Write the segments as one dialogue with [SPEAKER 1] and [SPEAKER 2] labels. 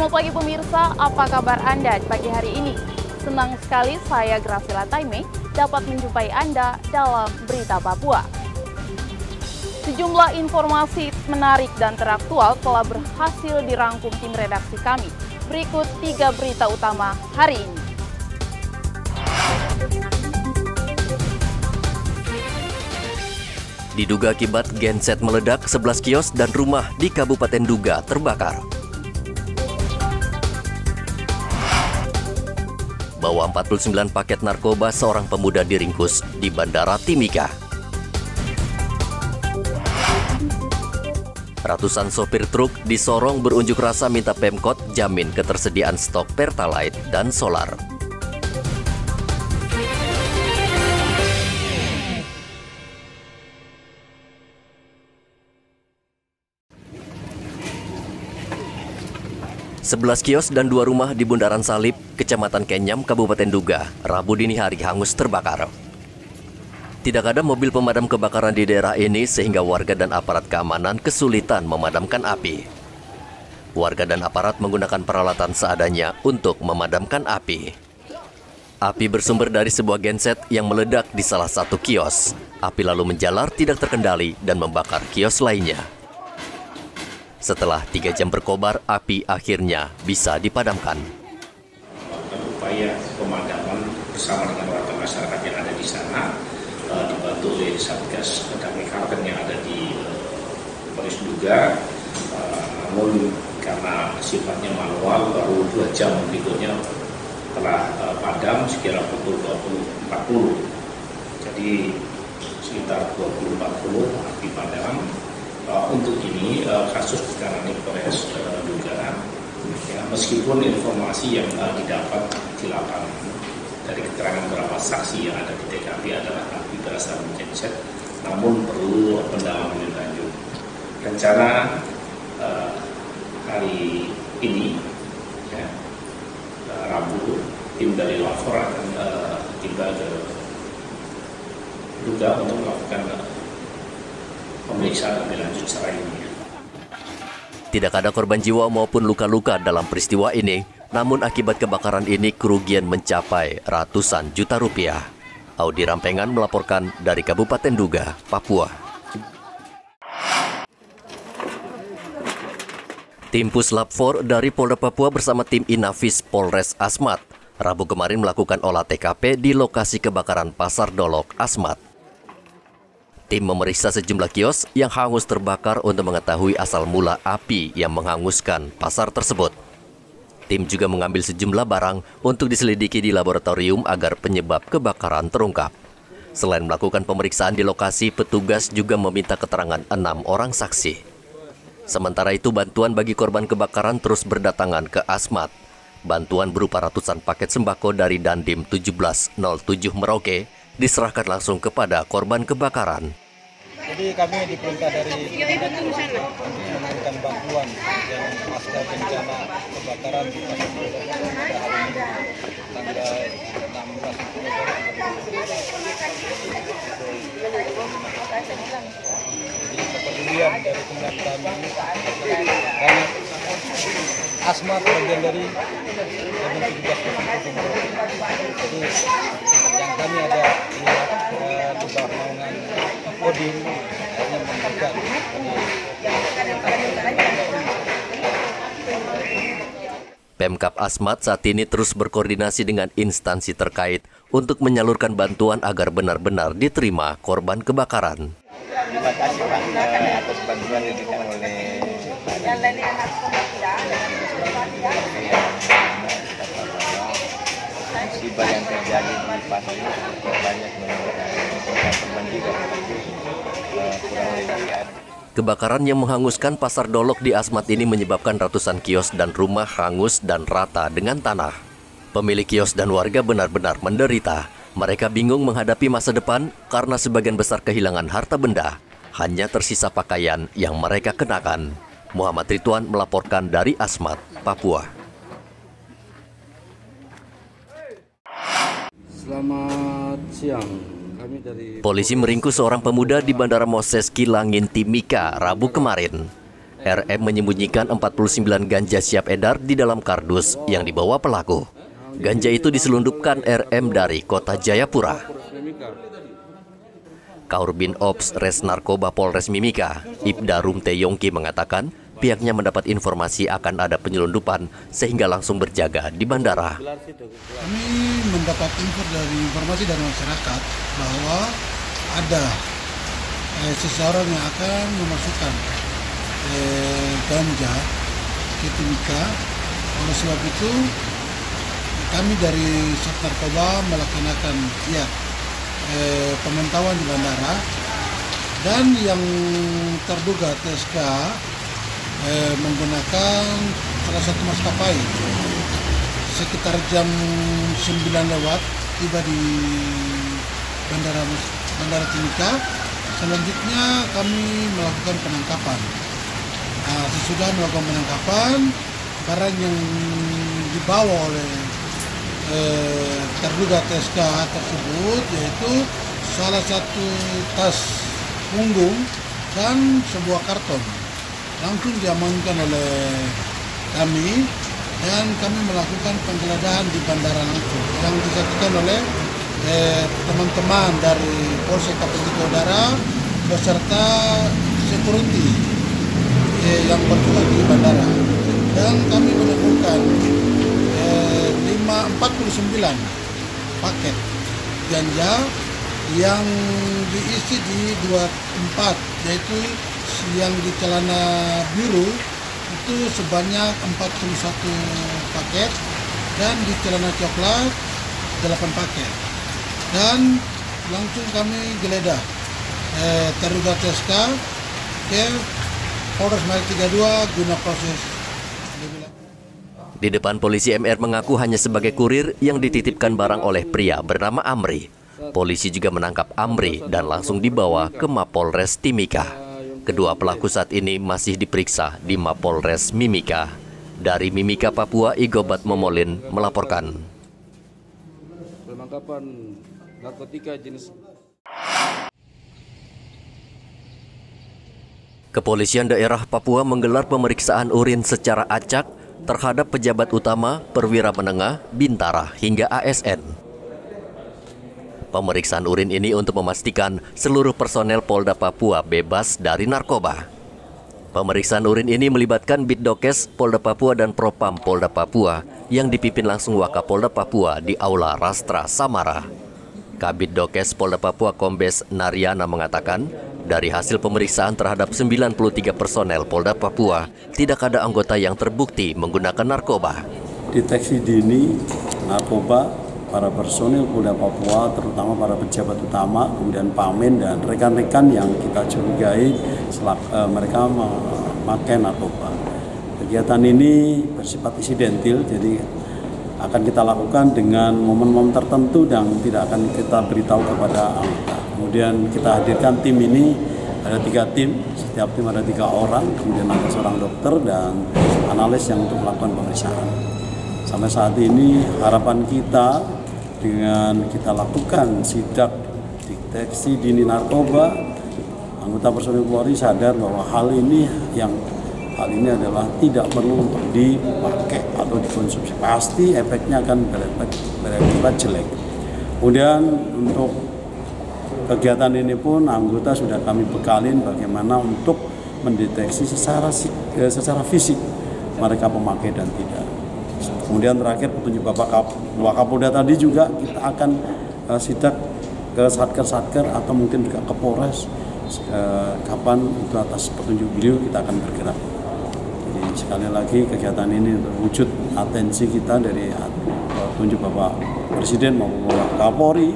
[SPEAKER 1] Selamat pagi pemirsa, apa kabar Anda pagi hari ini? Senang sekali saya Grafila Taime dapat menjumpai Anda dalam Berita Papua. Sejumlah informasi menarik dan teraktual telah berhasil dirangkum tim redaksi kami. Berikut 3 berita utama hari ini.
[SPEAKER 2] Diduga akibat genset meledak, 11 kios dan rumah di Kabupaten Duga terbakar. Bawa 49 paket narkoba seorang pemuda diringkus di Bandara Timika. Ratusan sopir truk di Sorong berunjuk rasa minta Pemkot jamin ketersediaan stok Pertalite dan solar. Sebelas kios dan 2 rumah di Bundaran Salib, Kecamatan Kenyam, Kabupaten Duga, Rabu dini hari hangus terbakar. Tidak ada mobil pemadam kebakaran di daerah ini sehingga warga dan aparat keamanan kesulitan memadamkan api. Warga dan aparat menggunakan peralatan seadanya untuk memadamkan api. Api bersumber dari sebuah genset yang meledak di salah satu kios. Api lalu menjalar tidak terkendali dan membakar kios lainnya. Setelah 3 jam berkobar, api akhirnya bisa dipadamkan.
[SPEAKER 3] Upaya pemadaman bersama dengan warga masyarakat yang ada di sana, dibantu oleh Satgas Damai Karten yang ada di Polres Duga. Namun karena sifatnya manual, baru 2 jam berikutnya telah padam sekira pukul 20.40. Jadi sekitar 20.40 api padam. Untuk ini kasus ditangani Polres Duga, ya, meskipun informasi yang didapat di lapangan dari keterangan beberapa saksi yang ada di TKP adalah api berasal dari genset, namun perlu pendalaman lebih lanjut. Rencana hari ini, ya, Rabu, tim dari Lapor akan tiba ke Duga untuk melakukan pemeriksaan lebih lanjut secara ilmiah.
[SPEAKER 2] Tidak ada korban jiwa maupun luka-luka dalam peristiwa ini, namun akibat kebakaran ini kerugian mencapai ratusan juta rupiah. Audi Rampengan melaporkan dari Kabupaten Duga, Papua. Tim Puslap 4 dari Polda Papua bersama tim Inafis Polres Asmat, Rabu kemarin melakukan olah TKP di lokasi kebakaran Pasar Dolok, Asmat. Tim memeriksa sejumlah kios yang hangus terbakar untuk mengetahui asal mula api yang menghanguskan pasar tersebut. Tim juga mengambil sejumlah barang untuk diselidiki di laboratorium agar penyebab kebakaran terungkap. Selain melakukan pemeriksaan di lokasi, petugas juga meminta keterangan 6 orang saksi. Sementara itu, bantuan bagi korban kebakaran terus berdatangan ke Asmat. Bantuan berupa ratusan paket sembako dari Dandim 1707 Merauke diserahkan langsung kepada korban kebakaran.
[SPEAKER 4] Jadi kami diperintah dari memberikan bantuan yang pasca bencana kebakaran di Pasar Dolok tanggal 16 Oktober. Jadi kepedulian dari pihak kami karena Asmat bagian dari tugas. Jadi yang kami ada di bawah naungan Kodim hanya memberikan.
[SPEAKER 2] Pemkab Asmat saat ini terus berkoordinasi dengan instansi terkait untuk menyalurkan bantuan agar benar-benar diterima korban kebakaran.
[SPEAKER 4] Terima kasih Pak atas bantuan yang diberikan oleh musibah yang terjadi di pasar ini banyak korban juga kurang lebih.
[SPEAKER 2] Kebakaran yang menghanguskan Pasar Dolok di Asmat ini menyebabkan ratusan kios dan rumah hangus dan rata dengan tanah. Pemilik kios dan warga benar-benar menderita. Mereka bingung menghadapi masa depan karena sebagian besar kehilangan harta benda. Hanya tersisa pakaian yang mereka kenakan. Muhammad Ridwan melaporkan dari Asmat, Papua.
[SPEAKER 5] Selamat siang. Kami
[SPEAKER 2] Polisi meringkus seorang pemuda di Bandara Moses Kilangin, Timika, Rabu kemarin. RM menyembunyikan 49 ganja siap edar di dalam kardus yang dibawa pelaku. Ganja itu diselundupkan RM dari kota Jayapura. Kaurbin Ops Res Narkoba Polres Mimika, Ibda Rumte Yongki mengatakan pihaknya mendapat informasi akan ada penyelundupan sehingga langsung berjaga di bandara.
[SPEAKER 6] Kami mendapat informasi dari masyarakat bahwa ada seseorang yang akan memasukkan ganja ke Timika. Oleh sebab itu kami dari Sat Narkoba melaksanakan pemantauan di bandara, dan yang terduga TSK menggunakan salah satu maskapai sekitar jam 9 lewat tiba di bandara Timika. Selanjutnya kami melakukan penangkapan. Sesudah melakukan penangkapan, barang yang dibawa oleh terduga TSK tersebut yaitu salah satu tas punggung dan sebuah karton langsung diamankan oleh kami, dan kami melakukan penggeledahan di bandara langsung yang disaksikan oleh teman-teman dari Polsek Kapolri Udara beserta security yang bertugas di bandara, dan kami menemukan 49 paket ganja yang diisi di 2 tempat, yaitu yang di celana biru itu sebanyak 41 paket, dan di celana coklat 8 paket. Dan langsung kami geledah terduga TSK ke Polres Malik 32 guna proses.
[SPEAKER 2] Di depan polisi, MR mengaku hanya sebagai kurir yang dititipkan barang oleh pria bernama Amri. Polisi juga menangkap Amri dan langsung dibawa ke Mapolres Timika. Kedua pelaku saat ini masih diperiksa di Mapolres Mimika. Dari Mimika, Papua, Igobat Momolin melaporkan.
[SPEAKER 5] Penangkapan narkotika jenis.
[SPEAKER 2] Kepolisian daerah Papua menggelar pemeriksaan urin secara acak terhadap pejabat utama, perwira menengah, bintara, hingga ASN. Pemeriksaan urin ini untuk memastikan seluruh personel Polda Papua bebas dari narkoba. Pemeriksaan urin ini melibatkan Bitdokes Polda Papua dan Propam Polda Papua yang dipimpin langsung Wakapolda Papua di Aula Rastra Samara. Kabid Dokes Polda Papua Kombes Naryana mengatakan, dari hasil pemeriksaan terhadap 93 personel Polda Papua, tidak ada anggota yang terbukti menggunakan narkoba.
[SPEAKER 7] Deteksi dini narkoba, para personil Polda Papua, terutama para pejabat utama, kemudian Pamen dan rekan-rekan yang kita curigai mereka memakai narkoba. Kegiatan ini bersifat insidentil, jadi akan kita lakukan dengan momen-momen tertentu dan tidak akan kita beritahu kepada anggota. Kemudian kita hadirkan tim ini, ada 3 tim, setiap tim ada 3 orang, kemudian ada seorang dokter dan analis yang untuk melakukan pemeriksaan. Sampai saat ini harapan kita dengan kita lakukan sidak deteksi dini narkoba, anggota personil Polri sadar bahwa hal ini adalah tidak perlu untuk dipakai atau dikonsumsi. Pasti efeknya akan berakibat jelek. Kemudian untuk kegiatan ini pun anggota sudah kami bekalin bagaimana untuk mendeteksi secara fisik mereka pemakai dan tidak. Kemudian terakhir petunjuk Bapak Wakapolda tadi juga kita akan sidak ke satker atau mungkin juga ke Polres. Kapan itu atas petunjuk beliau kita akan bergerak. Jadi sekali lagi kegiatan ini wujud atensi kita dari petunjuk Bapak Presiden maupun Bapak Kapolri,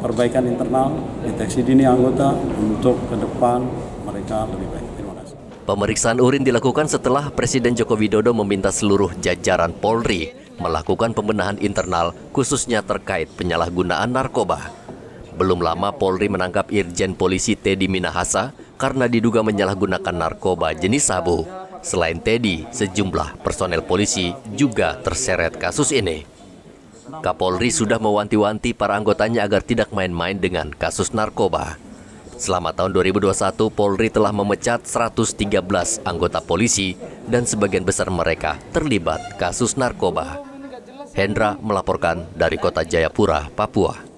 [SPEAKER 7] perbaikan internal, deteksi dini anggota untuk ke depan mereka lebih baik. Terima kasih.
[SPEAKER 2] Pemeriksaan urin dilakukan setelah Presiden Joko Widodo meminta seluruh jajaran Polri melakukan pembenahan internal khususnya terkait penyalahgunaan narkoba. Belum lama Polri menangkap Irjen Polisi Teddy Minahasa karena diduga menyalahgunakan narkoba jenis sabu. Selain Teddy, sejumlah personel polisi juga terseret kasus ini. Kapolri sudah mewanti-wanti para anggotanya agar tidak main-main dengan kasus narkoba. Selama tahun 2021, Polri telah memecat 113 anggota polisi dan sebagian besar mereka terlibat kasus narkoba. Hendra melaporkan dari Kota Jayapura, Papua.